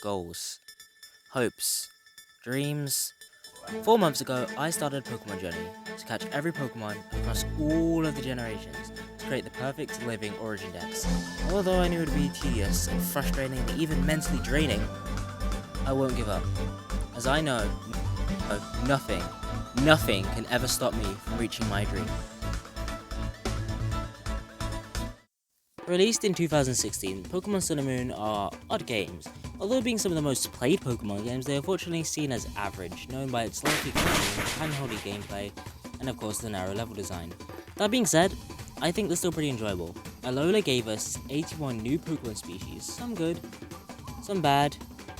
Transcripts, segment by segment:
goals, hopes, dreams. 4 months ago, I started a Pokemon journey to catch every Pokemon across all of the generations to create the perfect living origin dex. Although I knew it would be tedious and frustrating and even mentally draining, I won't give up, as I know nothing can ever stop me from reaching my dream. Released in 2016, Pokemon Sun and Moon are odd games. Although being some of the most played Pokemon games, they are fortunately seen as average, known by its slightly handholdy gameplay, and of course the narrow level design. That being said, I think they're still pretty enjoyable. Alola gave us 81 new Pokemon species, some good, some bad,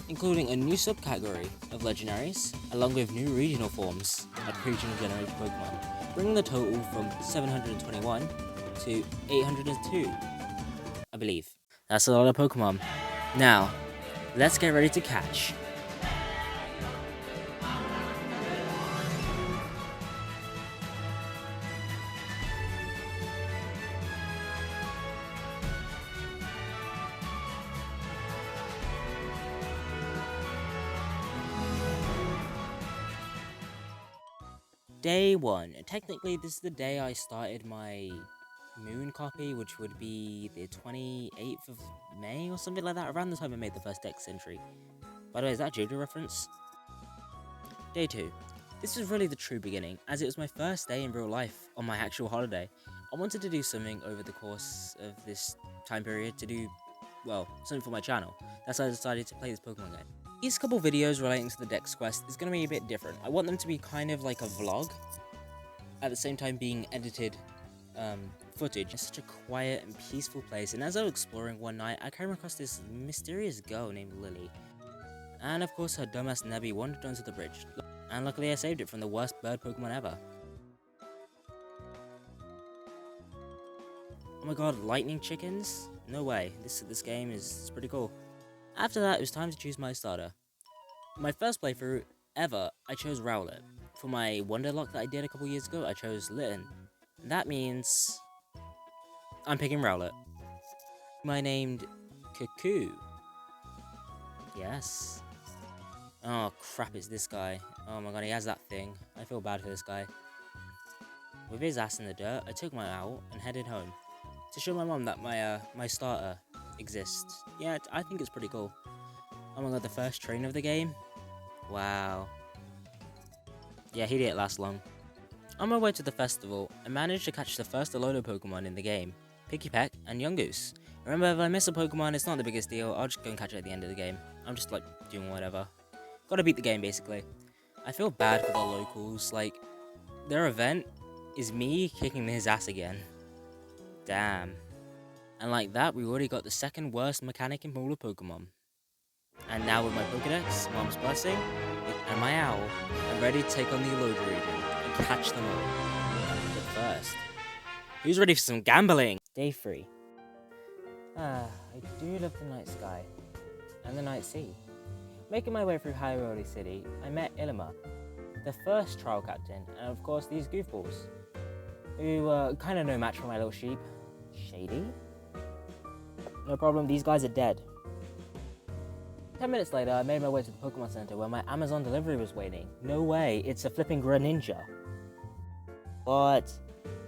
including a new subcategory of legendaries, along with new regional forms of pre-regional generated Pokemon, bringing the total from 721 to 802. I believe. That's a lot of Pokemon. Now, let's get ready to catch. Day 1. Technically, this is the day I started my Moon copy, which would be the 28th of May or something like that, around the time I made the first Dex entry. By the way, is that a JoJo reference? Day 2. This was really the true beginning, as it was my first day in real life on my actual holiday. I wanted to do something over the course of this time period to do, well, something for my channel. That's why I decided to play this Pokemon game. These couple videos relating to the Dex quest is going to be a bit different. I want them to be kind of like a vlog, at the same time being edited footage. It's such a quiet and peaceful place, and as I was exploring one night, I came across this mysterious girl named Lily. And of course her dumbass Nebby wandered onto the bridge, and luckily I saved it from the worst bird Pokemon ever. Oh my god, lightning chickens? No way, this game is pretty cool. After that, it was time to choose my starter. My first playthrough ever, I chose Rowlet. For my Wonderlock that I did a couple years ago, I chose Litten. That means I'm picking Rowlet. I named Cuckoo. Yes. Oh crap, it's this guy. Oh my god, he has that thing. I feel bad for this guy. With his ass in the dirt, I took my owl and headed home to show my mom that my starter exists. Yeah, I think it's pretty cool. Oh my god, the first trainer of the game? Wow. Yeah, he didn't last long. On my way to the festival, I managed to catch the first Alola Pokemon in the game, Pikipek and Yungoos. Remember, if I miss a Pokemon, it's not the biggest deal, I'll just go and catch it at the end of the game. I'm just like, doing whatever. Gotta beat the game, basically. I feel bad for the locals, like, their event is me kicking his ass again. Damn. And like that, we already got the second worst mechanic in all of Pokemon. And now with my Pokedex, Mom's Blessing, and my owl, I'm ready to take on the Alola region and catch them all. But first, who's ready for some gambling? Day 3. I do love the night sky and the night sea. Making my way through Hyrule City, I met Ilima, the first trial captain, and of course these goofballs, who were kind of no match for my little sheep. Shady? No problem, these guys are dead. 10 minutes later, I made my way to the Pokemon Center where my Amazon delivery was waiting. No way, it's a flipping Greninja.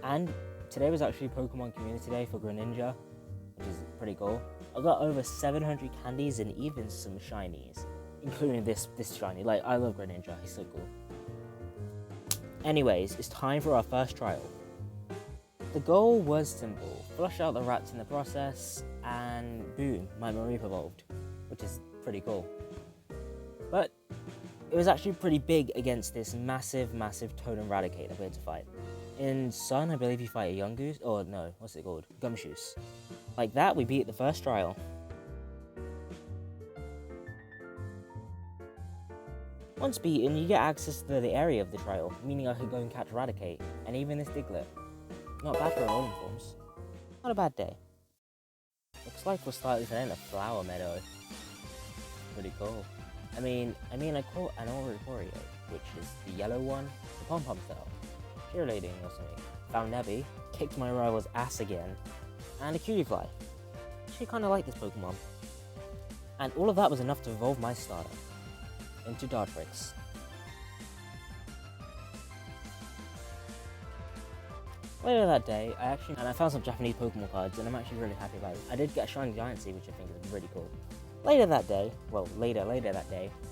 And today was actually Pokemon Community Day for Greninja, which is pretty cool. I got over 700 candies and even some shinies, including this shiny. Like, I love Greninja, he's so cool. Anyways, it's time for our first trial. The goal was simple, flush out the rats in the process, and boom, my Mareep evolved, which is pretty cool. But it was actually pretty big against this massive Totem Raticate that we had to fight. In Sun, I believe you fight a Yungoos, or no, what's it called? Gumshoos. Like that, we beat the first trial. Once beaten, you get access to the area of the trial, meaning I could go and catch Raticate, and even this Diglett. Not bad for rolling forms. Not a bad day. Looks like we're slightly in a flower meadow. Pretty cool. I mean, I caught an Oricorio, which is the yellow one, the pom-pom style. Cheerleading or something. Found Nebby, kicked my rival's ass again, and a Cutiefly. Actually kinda like this Pokemon. And all of that was enough to evolve my starter into Dartrix. Later that day, I found some Japanese Pokemon cards, and I'm actually really happy about it. I did get a Shiny Giant Sea, which I think is really cool. Later that day,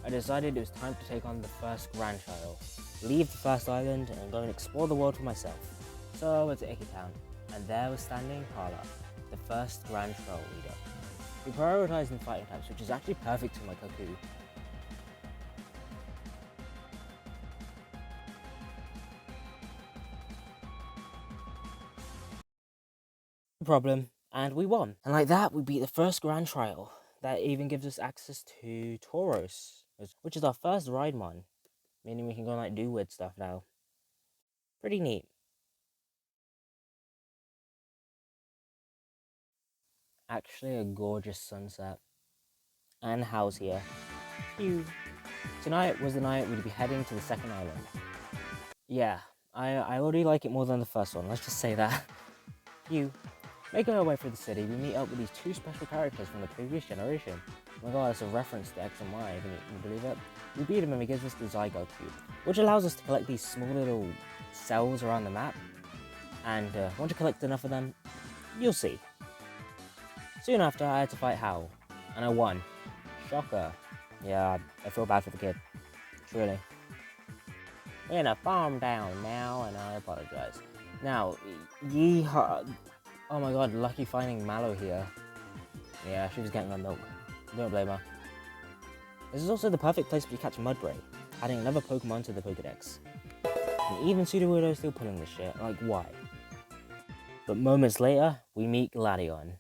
I decided it was time to take on the first grandchild, leave the first island, and go and explore the world for myself. So I went to Iki Town, and there was standing Hala, the first Grand Troll leader. We prioritized in fighting types, which is actually perfect for my Cuckoo. Problem, and we won. And like that, we beat the first Grand Trial. That even gives us access to Tauros, which is our first Ride-mon, meaning we can go and like do weird stuff now. Pretty neat. Actually, a gorgeous sunset. And Hal's here. Phew. Tonight was the night we'd be heading to the second island. Yeah, I already like it more than the first one, let's just say that. Phew. Making our way through the city, we meet up with these two special characters from the previous generation. Oh my god, it's a reference to X and Y, can you believe it? We beat him and he gives us the Zygote Cube, which allows us to collect these small little cells around the map. And once you collect enough of them, you'll see. Soon after, I had to fight Hal, and I won. Shocker. Yeah, I feel bad for the kid. Truly. We're in a farm down now, and I apologize. Now, yeehaw. Oh my god, lucky finding Mallow here. Yeah, she was getting her milk. Don't blame her. This is also the perfect place to catch Mudbray, adding another Pokemon to the Pokedex. And even Sudowoodo's still pulling this shit, like why? But moments later, we meet Gladion.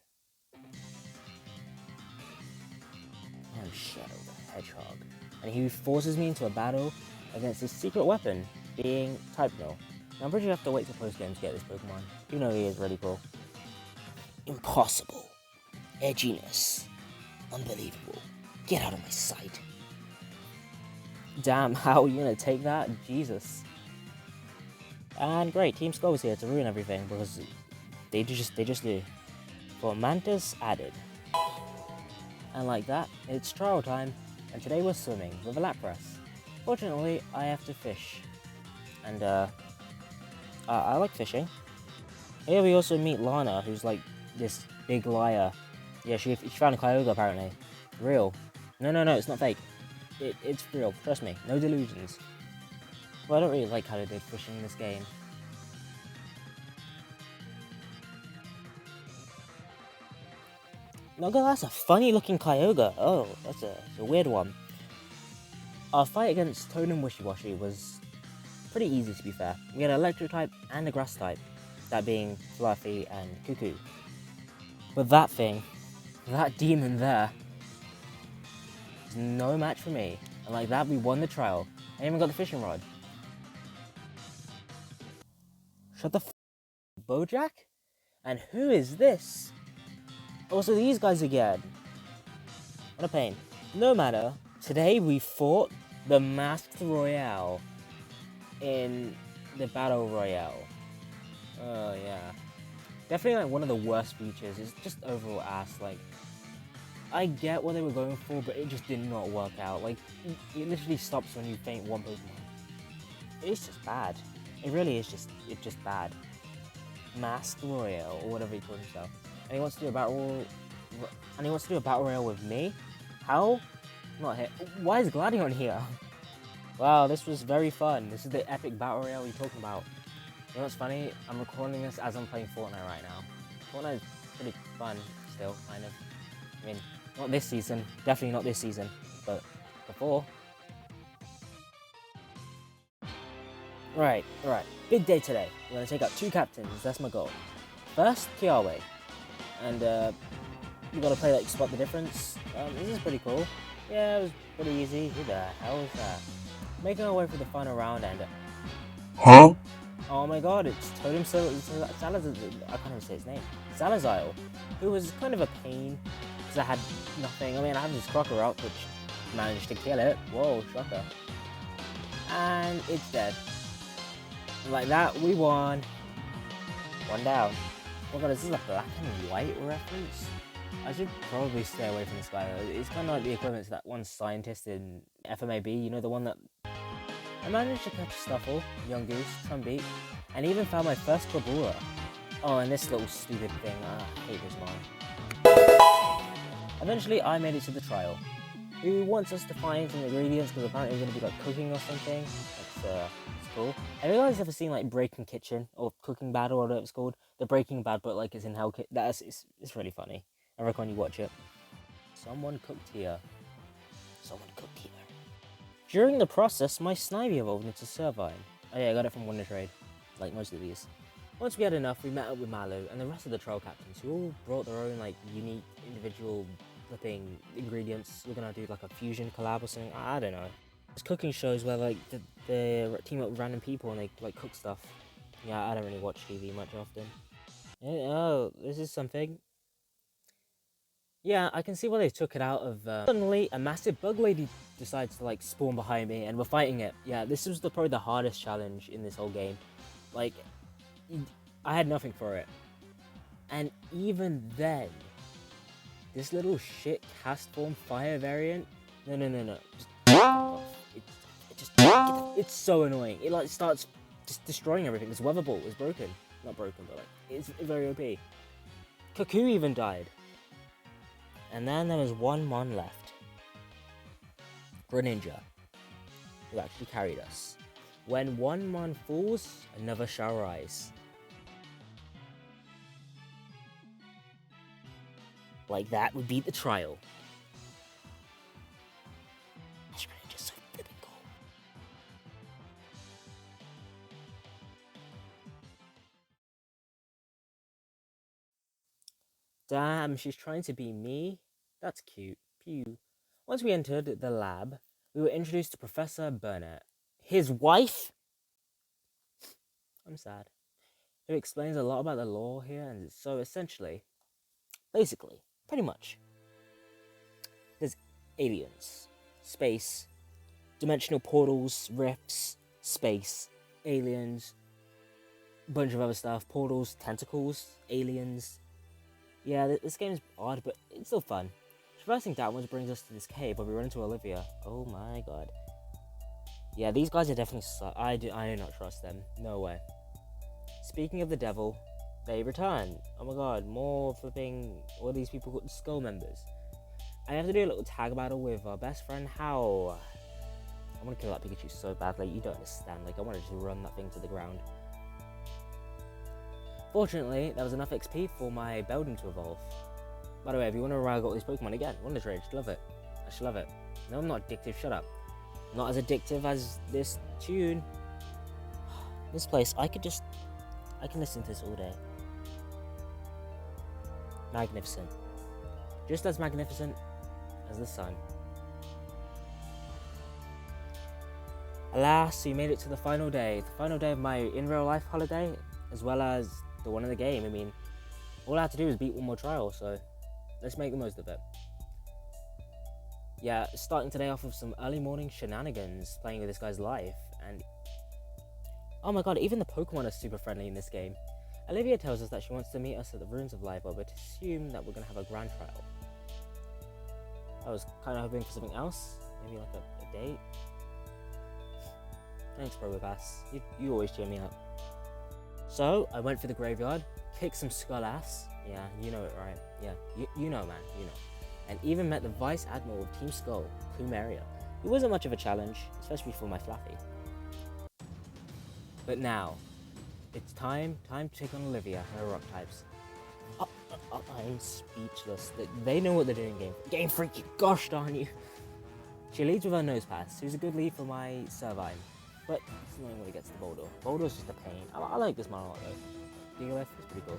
I'm Shadow the Hedgehog, and he forces me into a battle against his secret weapon, being Type Null. Now I'm pretty sure I have to wait till post-game to get this Pokemon, even though he is really cool. Impossible. Edginess. Unbelievable. Get out of my sight. Damn, how are you gonna take that? Jesus. And great, Team Skull's here to ruin everything because they just do. For Mantis added. And like that, it's trial time, and today we're swimming with a Lapras. Fortunately, I have to fish. And I like fishing. Here we also meet Lana, who's like this big liar. Yeah, she found a Kyogre apparently. Real. No, it's not fake. It's real, trust me, no delusions. Well, I don't really like how they did fishing in this game. No, God, that's a funny looking Kyogre. Oh, that's a weird one. Our fight against Toad and Wishy-Washy was pretty easy to be fair. We had an electric type and a grass type, that being Fluffy and Cuckoo. But that demon there, is no match for me. And like that, we won the trial. I even got the fishing rod. Shut the f***, Bojack? And who is this? Also, these guys again. What a pain. No matter, today we fought the Masked Royale in the Battle Royale. Oh, yeah. Definitely like one of the worst features. It's just overall ass. Like, I get what they were going for, but it just did not work out. Like, it literally stops when you faint one Pokemon. It's just bad. It really is just bad. Masked Royale, or whatever he calls himself. And he wants to do a battle royale with me? How? Not here. Why is Gladion here? Wow, this was very fun. This is the epic battle royale you're talking about. You know what's funny? I'm recording this as I'm playing Fortnite right now. Fortnite is pretty fun still, kind of. I mean, not this season. Definitely not this season. But before. Right. Big day today. We're going to take out 2 captains. That's my goal. First, Kiawe. And you got to play like Spot the Difference. This is pretty cool. Yeah, it was pretty easy. Who the hell was that? Making our way through the final round and... Huh? Oh my god, it's Totem Salazar, I can't even say his name. Salazar, who was kind of a pain, because I had nothing. I mean, I had this Crocker out, which managed to kill it. Whoa, shocker. And it's dead. Like that, we won. 1 down. Oh my god, is this a black and white reference? I should probably stay away from this guy. It's kind of like the equivalent to that one scientist in FMAB, you know, the one that... I managed to catch a Stuffle, Young Goose, Trumbeat, and even found my first Kabula. Oh, and this little stupid thing, I hate this mine. Eventually, I made it to the trial. Who wants us to find some ingredients, because apparently we're going to be like cooking or something. That's cool. Have you guys ever seen like Breaking Kitchen, or Cooking Bad, or whatever it's called? The Breaking Bad, but like it's in Hell Kitchen. It's really funny. I recommend you watch it. Someone cooked here. Someone cooked here. During the process, my Snivy evolved into Servine. Oh yeah, I got it from Wonder Trade, like most of these. Once we had enough, we met up with Malu and the rest of the trial captains, who all brought their own like unique individual flipping ingredients. We're gonna do like a fusion collab or something. I don't know. There's cooking shows where like they team up with random people and they like cook stuff. Yeah, I don't really watch TV much often. Oh, this is something. Yeah, I can see why they took it out of... Suddenly, a massive bug lady decides to, like, spawn behind me, and we're fighting it. Yeah, this was probably the hardest challenge in this whole game. Like, I had nothing for it. And even then, this little shit cast form fire variant... No. It's so annoying. It, like, starts just destroying everything. This weather ball is broken. Not broken, but, like, it's very OP. Cuckoo even died. And then there was one mon left. Greninja, who actually carried us. When one mon falls, another shall rise. Like that would beat the trial. This Greninja's so flipping cool. Damn, she's trying to be me? That's cute. Pew. Once we entered the lab, we were introduced to Professor Burnett. His wife? I'm sad. Who explains a lot about the law here, and so essentially, basically, pretty much, there's aliens, space, dimensional portals, rifts, space, aliens, bunch of other stuff, portals, tentacles, aliens. Yeah, this game's odd, but it's still fun. Traversing downwards brings us to this cave where we run into Olivia. Oh my god. Yeah, these guys are definitely I do not trust them. No way. Speaking of the devil, they return. Oh my god, more flipping all these people called Skull members. I have to do a little tag battle with our best friend How. I want to kill that Pikachu so badly, you don't understand. Like, I want to just run that thing to the ground. Fortunately, there was enough XP for my Beldum to evolve. By the way, if you want to rag all these Pokemon again, Wonder Trade, love it. I should love it. No, I'm not addictive, shut up. Not as addictive as this tune. This place, I can listen to this all day. Magnificent. Just as magnificent as the sun. Alas, we made it to the final day. The final day of my in-real-life holiday, as well as the one in the game. I mean, all I had to do was beat one more trial, so let's make the most of it. Yeah, starting today off with some early morning shenanigans, playing with this guy's life, and oh my god, even the Pokemon are super friendly in this game. Olivia tells us that she wants to meet us at the Ruins of Life, but we're to assume that we're going to have a grand trial. I was kind of hoping for something else, maybe like a date. Thanks, Probopass. You always cheer me up. So, I went for the graveyard, kicked some skull ass. Yeah, you know it, right? Yeah, you know, man, you know. And even met the Vice Admiral of Team Skull, Plumeria. It wasn't much of a challenge, especially for my Fluffy. But now, it's time to take on Olivia and her rock types. I'm speechless. They know what they're doing, Game Freak, gosh darn you. She leads with her nose pass, who's a good lead for my Servine. But it's annoying when it gets to Boulder. Boulder's just a pain. I like this mon a lot though. Gigalith is pretty cool.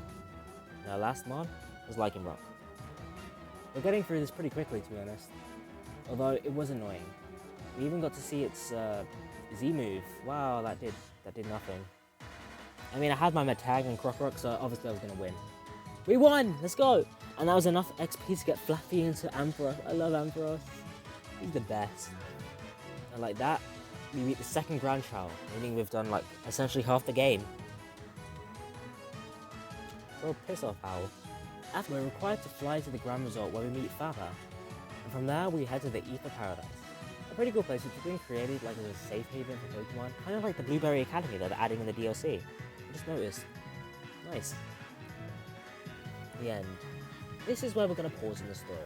Now last mon was Lycan Rock. We're getting through this pretty quickly, to be honest. Although it was annoying. We even got to see its Z move. Wow, that did nothing. I mean, I had my Metag and Krokorok, so obviously I was gonna win. We won! Let's go! And that was enough XP to get Fluffy into Ampharos. I love Ampharos. He's the best. And like that, we beat the second Grand Trial, meaning we've done like essentially half the game. Bro, piss off, Owl. After, we're required to fly to the Grand Resort where we meet Farah, and from there we head to the Ether Paradise. A pretty cool place which is being created like as a safe haven for Pokemon, kind of like the Blueberry Academy that they're adding in the DLC. I just noticed. Nice. The end. This is where we're going to pause in the story.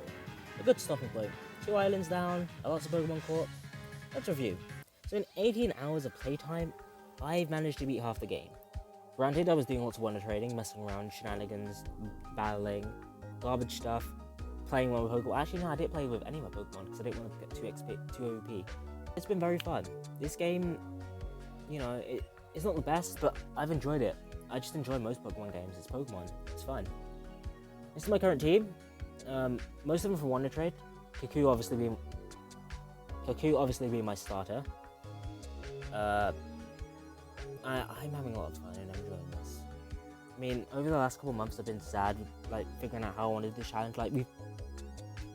A good stopping point. 2 islands down, lots of Pokemon caught. Let's review. So in 18 hours of playtime, I've managed to beat half the game. Granted, I was doing lots of wonder trading, messing around, shenanigans, battling, garbage stuff, playing one with Pokemon. Actually, no, I didn't play with any of my Pokemon because I didn't want to get too OP. It's been very fun. This game, you know, it's not the best, but I've enjoyed it. I just enjoy most Pokemon games. It's Pokemon. It's fun. This is my current team. Most of them from Wonder Trade. Kaku obviously being my starter. I'm having a lot of fun and I'm enjoying this. I mean, over the last couple months I've been sad, like figuring out how I wanted this challenge. Like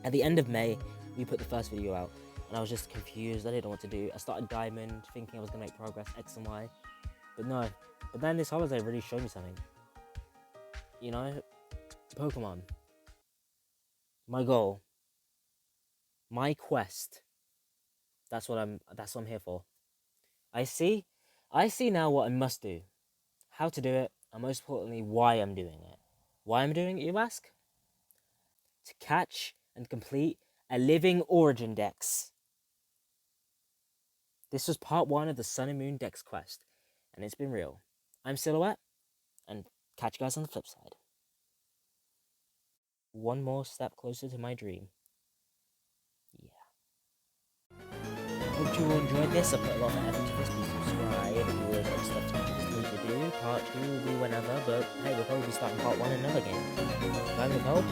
at the end of May, we put the first video out, and I was just confused. I didn't know what to do. I started Diamond, thinking I was gonna make progress X and Y, but no. But then this holiday really showed me something. You know, Pokemon. My goal. My quest. That's what I'm here for. I see now what I must do, how to do it, and most importantly, why I'm doing it. Why I'm doing it, you ask? To catch and complete a living Origin Dex. This was part 1 of the Sun and Moon Dex quest, and it's been real. I'm Silhouette, and catch you guys on the flip side. One more step closer to my dream. Hope you all enjoyed this. I put a lot of effort into this. Please subscribe if you would like stuff to do. Part 2 will be whenever, but hey, we'll probably be starting part 1 in another game. Time with help?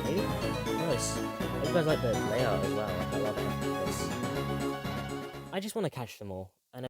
Maybe? Nice. I hope you guys like the layout as well. I love it. I just want to catch them all.